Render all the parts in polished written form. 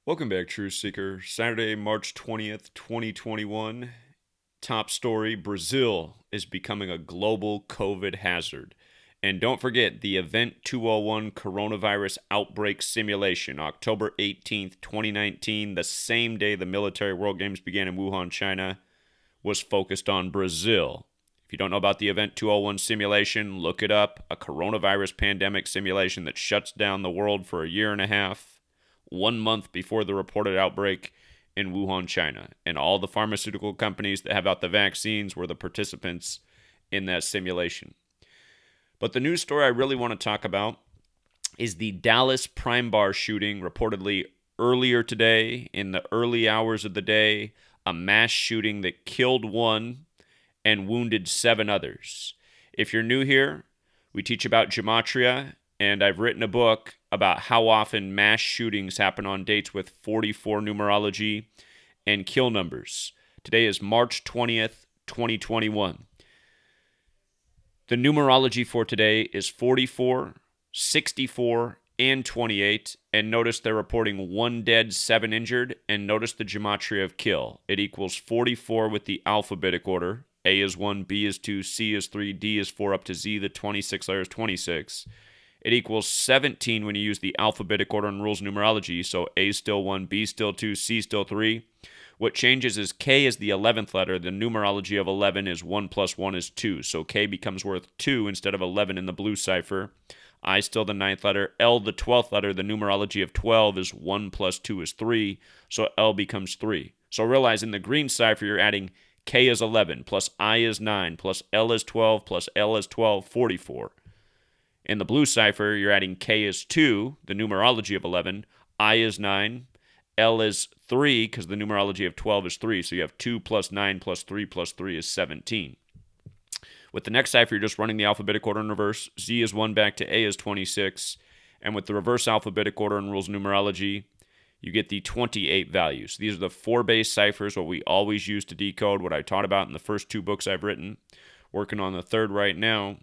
Welcome back, Truth Seeker. Saturday, March 20th, 2021. Top story: Brazil is becoming a global COVID hazard. And don't forget the Event 201 coronavirus outbreak simulation, October 18th, 2019, the same day the Military World Games began in Wuhan, China, was focused on Brazil. If you don't know about the Event 201 simulation, look it up. A coronavirus pandemic simulation that shuts down the world for a year and a half, 1 month before the reported outbreak in Wuhan, China. And all the pharmaceutical companies that have out the vaccines were the participants in that simulation. But the news story I really want to talk about is the Dallas Pryme Bar shooting, reportedly earlier today, in the early hours of the day, a mass shooting that killed one and wounded seven others. If you're new here, we teach about gematria, and I've written a book about how often mass shootings happen on dates with 44 numerology and kill numbers. Today is March 20th, 2021. The numerology for today is 44, 64, and 28. And notice they're reporting 1 dead, 7 injured. And notice the gematria of kill. It equals 44 with the alphabetic order. A is 1, B is 2, C is 3, D is 4, up to Z, the 26 letter is 26. It equals 17 when you use the alphabetic order and rules of numerology. So A is still 1, B is still 2, C is still 3. What changes is K is the 11th letter. The numerology of 11 is 1 plus 1 is 2. So K becomes worth 2 instead of 11 in the blue cipher. I still the 9th letter. L, the 12th letter. The numerology of 12 is 1 plus 2 is 3. So L becomes 3. So realize in the green cipher, you're adding K is 11 plus I is 9 plus L is 12 plus L is 12, 44. In the blue cipher, you're adding K is 2, the numerology of 11. I is 9. L is 3 because the numerology of 12 is 3. So you have 2 plus 9 plus 3 plus 3 is 17. With the next cipher, you're just running the alphabetic order in reverse. Z is 1 back to A is 26. And with the reverse alphabetic order and rules of numerology, you get the 28 values. These are the 4 base ciphers, what we always use to decode, what I taught about in the first 2 books I've written. Working on the 3rd right now.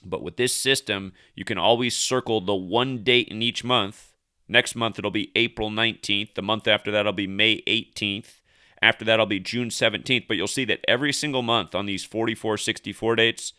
But with this system, you can always circle the 1 date in each month. Next month, it'll be April 19th. The month after that, it'll be May 18th. After that, it'll be June 17th. But you'll see that every single month on these 44, 64 dates,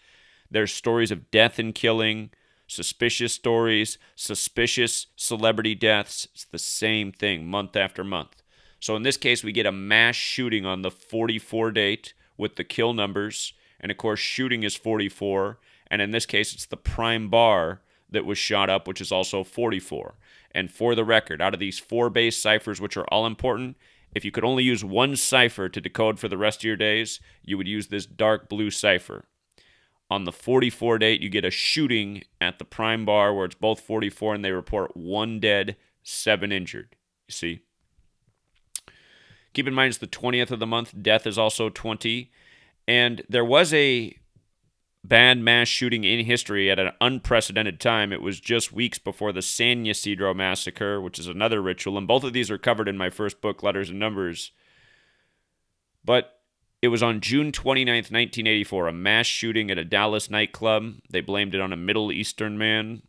there's stories of death and killing, suspicious stories, suspicious celebrity deaths. It's the same thing month after month. So in this case, we get a mass shooting on the 44 date with the kill numbers. And of course, shooting is 44. And in this case, it's the Pryme Bar that was shot up, which is also 44. And for the record, out of these 4 base ciphers, which are all important, if you could only use 1 cipher to decode for the rest of your days, you would use this dark blue cipher. On the 44 date, you get a shooting at the Pryme Bar where it's both 44, and they report 1 dead, 7 injured. You see? Keep in mind it's the 20th of the month. Death is also 20. And there was a bad mass shooting in history at an unprecedented time. It was just weeks before the San Ysidro massacre, which is another ritual, and both of these are covered in my first book, Letters and Numbers. But it was on June 29th, 1984, a mass shooting at a Dallas nightclub. They blamed it on a Middle Eastern man.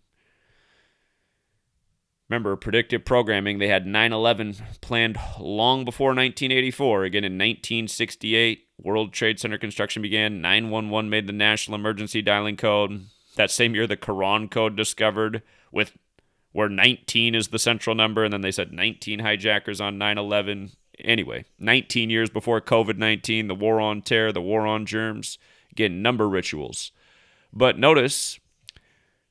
Remember, predictive programming, they had 9/11 planned long before 1984. Again, in 1968, World Trade Center construction began. 911 made the national emergency dialing code. That same year, the Quran code discovered with where 19 is the central number, and then they said 19 hijackers on 9/11. Anyway, 19 years before COVID-19, the war on terror, the war on germs. Again, number rituals. But notice,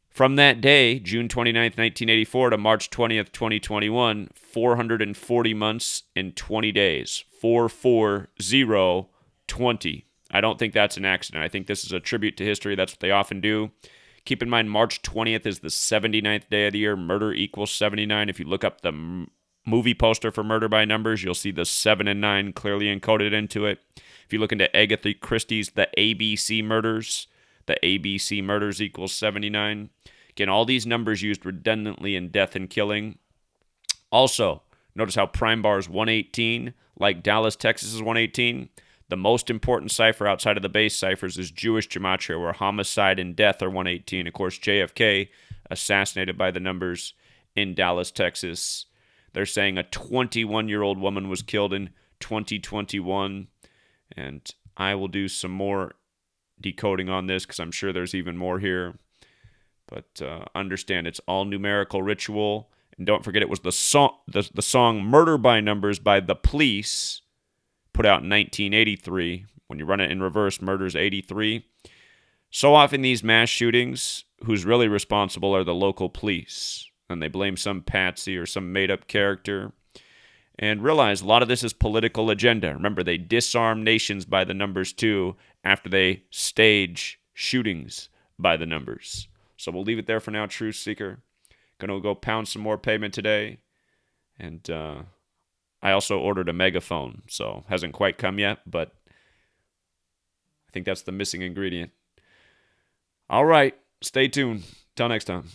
from that day, June 29th, 1984 to March 20th, 2021, 440 months and 20 days. 44020. I don't think that's an accident. I think this is a tribute to history. That's what they often do. Keep in mind, March 20th is the 79th day of the year. Murder equals 79. If you look up the movie poster for Murder by Numbers, you'll see the 7 and 9 clearly encoded into it. If you look into Agatha Christie's The ABC Murders, the ABC murders equals 79. Again, all these numbers used redundantly in death and killing. Also, notice how Pryme Bar is 118, like Dallas, Texas is 118. The most important cipher outside of the base ciphers is Jewish gematria, where homicide and death are 118. Of course, JFK assassinated by the numbers in Dallas, Texas. They're saying a 21-year-old woman was killed in 2021. And I will do some more decoding on this because I'm sure there's even more here. But understand it's all numerical ritual. And don't forget it was the song Murder by Numbers by The Police, put out in 1983. When you run it in reverse, murder's 83. So often these mass shootings, who's really responsible are the local police. And they blame some patsy or some made-up character. And realize a lot of this is political agenda. Remember, they disarm nations by the numbers too after they stage shootings by the numbers. So we'll leave it there for now, Truth Seeker. Gonna go pound some more pavement today. And I also ordered a megaphone, so hasn't quite come yet, but I think that's the missing ingredient. All right, stay tuned. Till next time.